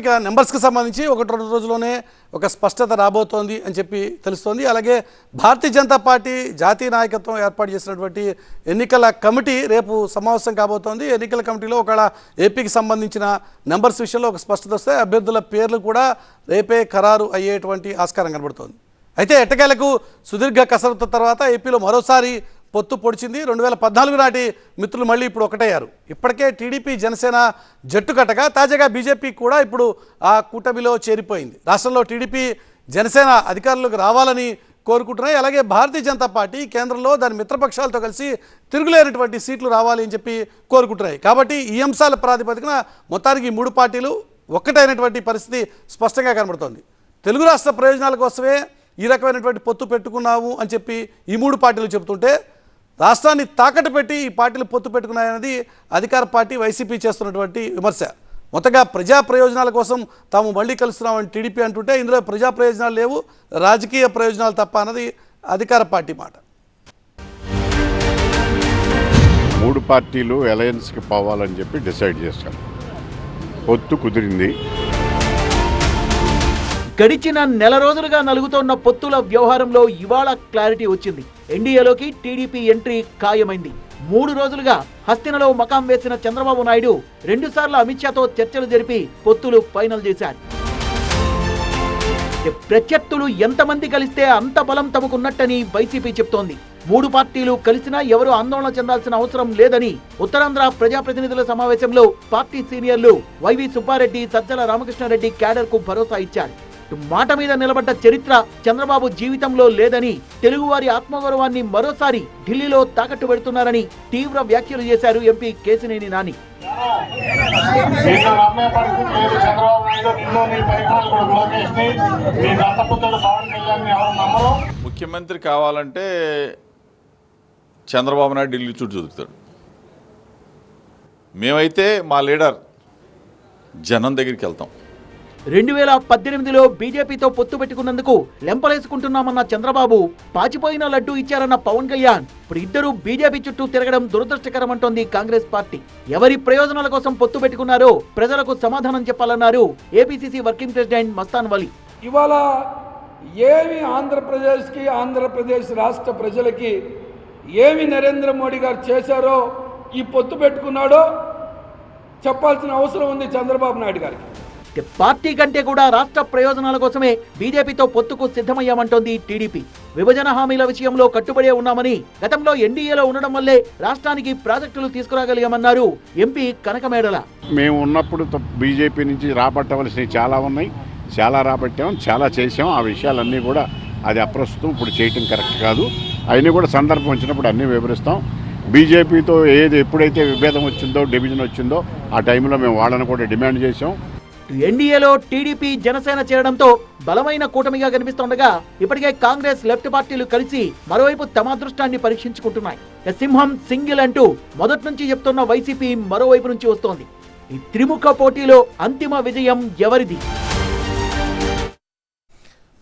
ఇక నెంబర్స్కి సంబంధించి 1-2 రోజుల్లోనే ఒక స్పష్టత రాబోతోంది అని చెప్పి తెలుస్తోంది. అలాగే భారతీయ జనతా పార్టీ జాతీయ నాయకత్వం ఏర్పాటు చేసినటువంటి ఎన్నికల కమిటీ రేపు సమావేశం కాబోతోంది. ఎన్నికల కమిటీలో ఒకవేళ ఏపీకి సంబంధించిన నెంబర్స్ విషయంలో ఒక స్పష్టత వస్తే అభ్యర్థుల పేర్లు కూడా రేపే ఖరారు అయ్యేటువంటి ఆస్కారం కనబడుతోంది. అయితే ఎట్టకేలకు సుదీర్ఘ కసరత్తు తర్వాత ఏపీలో మరోసారి పొత్తు పొడిచింది. 2014 నాటి మిత్రులు మళ్ళీ ఇప్పుడు ఒకటయ్యారు. ఇప్పటికే టీడీపీ జనసేన జట్టు కట్టగా తాజాగా బీజేపీ కూడా ఇప్పుడు ఆ కూటమిలో చేరిపోయింది. రాష్ట్రంలో టీడీపీ జనసేన అధికారంలోకి రావాలని కోరుకుంటున్నాయి. అలాగే భారతీయ జనతా పార్టీ కేంద్రంలో దాని మిత్రపక్షాలతో కలిసి తిరుగులేనటువంటి సీట్లు రావాలి అని చెప్పి కోరుకుంటున్నాయి. కాబట్టి ఈ అంశాల ప్రాతిపదికన మొత్తానికి ఈ 3 పార్టీలు ఒక్కటైనటువంటి పరిస్థితి స్పష్టంగా కనబడుతోంది. తెలుగు రాష్ట్ర ప్రయోజనాల కోసమే ఈ రకమైనటువంటి పొత్తు పెట్టుకున్నాము అని చెప్పి ఈ 3 పార్టీలు చెబుతుంటే రాష్ట్రాన్ని తాకట్టు పెట్టి ఈ పార్టీలు పొత్తు పెట్టుకున్నాయన్నది అధికార పార్టీ వైసీపీ చేస్తున్నటువంటి విమర్శ. మొత్తగా ప్రజా ప్రయోజనాల కోసం తాము మళ్ళీ కలుస్తున్నామని టీడీపీ అంటుంటే ఇందులో ప్రజా ప్రయోజనాలు లేవు, రాజకీయ ప్రయోజనాలు తప్ప అన్నది అధికార పార్టీ మాట. 3 పార్టీలు అలయన్స్కి పోవాలని చెప్పి డిసైడ్ చేశారు. పొత్తు కుదిరింది. గడిచిన నెల రోజులుగా నలుగుతోన్న పొత్తుల వ్యవహారంలో ఇవాళ క్లారిటీ వచ్చింది. ఎన్డీఏలోకి టీడీపీ ఎంట్రీ ఖాయమైంది. 3 రోజులుగా హస్తినలో మకాం వేసిన చంద్రబాబు నాయుడు 2 సార్లు అమిత్ షాతో చర్చలు జరిపి పొత్తులు ఫైనల్ చేశారు. ప్రత్యర్థులు ఎంతమంది కలిస్తే అంత బలం తమకున్నట్టని వైసీపీ చెప్తోంది. 3 పార్టీలు కలిసినా ఎవరు ఆందోళన చెందాల్సిన అవసరం లేదని ఉత్తరాంధ్ర ప్రజాప్రతినిధుల సమావేశంలో పార్టీ సీనియర్లు వైవి సుబ్బారెడ్డి, సజ్జల రామకృష్ణారెడ్డి క్యాడర్ కు భరోసా ఇచ్చారు. మాట మీద నిలబడ్డ చరిత్ర చంద్రబాబు జీవితంలో లేదని, తెలుగువారి ఆత్మగౌరవాన్ని మరోసారి ఢిల్లీలో తాకట్టు పెడుతున్నారని తీవ్ర వ్యాఖ్యలు చేశారు ఎంపీ కేశినేని నాని. ముఖ్యమంత్రి కావాలంటే చంద్రబాబు నాయుడు ఢిల్లీ చుట్టూ చూపుతాడు. మేమైతే మా లీడర్ జనం దగ్గరికి వెళ్తాం. 2018లో బీజేపీతో పొత్తు పెట్టుకున్నందుకు లెంపలేసుకుంటున్నామన్న చంద్రబాబు పాచిపోయిన లడ్డూ ఇచ్చారన్న పవన్ కళ్యాణ్ ఇప్పుడు ఇద్దరు బీజేపీ చుట్టూ తిరగడం దురదృష్టకరమంటోంది కాంగ్రెస్ పార్టీ. ఎవరి ప్రయోజనాల కోసం పొత్తు పెట్టుకున్నారో ప్రజలకు సమాధానం చెప్పాలన్నారు ఏపీసీసీ వర్కింగ్ ప్రెసిడెంట్ మస్తాన్ వలి. ఇవాళ ఏమి ఆంధ్రప్రదేశ్ రాష్ట్ర ప్రజలకి ఏమి నరేంద్ర మోడీ గారు చేశారో, ఈ పొత్తు పెట్టుకున్నాడో చెప్పాల్సిన అవసరం ఉంది చంద్రబాబు నాయుడు గారికి. పార్టీ కంటే కూడా రాష్ట్ర ప్రయోజనాల కోసమే బీజేపీతో పొత్తుకు సిద్ధమయ్యామంటోంది టీడీపీ. విభజన హామీల విషయంలో కట్టుబడే ఉన్నామని, గతంలో ఎన్డీఏలో ఉండడం వల్లే రాష్ట్రానికి ప్రాజెక్టులు తీసుకురాగలిగామన్నారు ఎంపీ కనకమేడల. మేము ఉన్నప్పుడు బీజేపీ నుంచి రాబట్టవలసినవి చాలా ఉన్నాయి, చాలా రాబట్టాం, చాలా చేసాం. ఆ విషయాలన్నీ కూడా అది అప్రస్తుతం, ఇప్పుడు చేయటం కరెక్ట్ కాదు. అవన్నీ కూడా సందర్భం వచ్చినప్పుడు అన్నీ వివరిస్తాం. బీజేపీతో ఎప్పుడైతే విభేదం వచ్చిందో, డివిజన్ వచ్చిందో ఆ టైంలో మేము వాళ్ళని కూడా డిమాండ్ చేసాం. ఎన్డీఏలో టీడీపీ జనసేన చేరడంతో బలమైన కూటమిగా కనిపిస్తుండగా ఇప్పటికే కాంగ్రెస్ లెఫ్ట్ పార్టీలు కలిసి మరోవైపు తమ అదృష్టాన్ని పరీక్షించుకుంటున్నాయి. సింహం సింగిల్ అంటూ మొదటి నుంచి చెప్తున్న వైసీపీ మరోవైపు నుంచి వస్తోంది. ఈ త్రిముఖ పోటీలో అంతిమ విజయం ఎవరిది?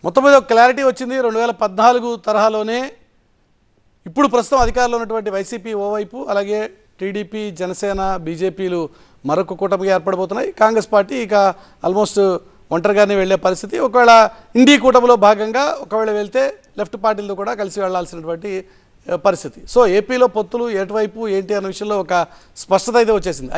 మొత్తం మీద క్లారిటీ వచ్చింది. 2014 తరహాలోనే ఇప్పుడు ప్రస్తుతం అధికారంలో ఉన్నటువంటి వైసీపీ ఓవైపు, అలాగే టీడీపీ, జనసేన, బీజేపీలు మరొక కూటమిగా ఏర్పడబోతున్నాయి. కాంగ్రెస్ పార్టీ ఇక ఆల్మోస్ట్ ఒంటరిగానే వెళ్లే పరిస్థితి. ఒకవేళ ఇండి కూటమిలో భాగంగా ఒకవేళ వెళ్తే లెఫ్ట్ పార్టీలతో కూడా కలిసి వెళ్లాల్సినటువంటి పరిస్థితి. సో ఏపీలో పొత్తులు ఎటువైపు ఏంటి అన్న విషయంలో ఒక స్పష్టత అయితే వచ్చేసింది.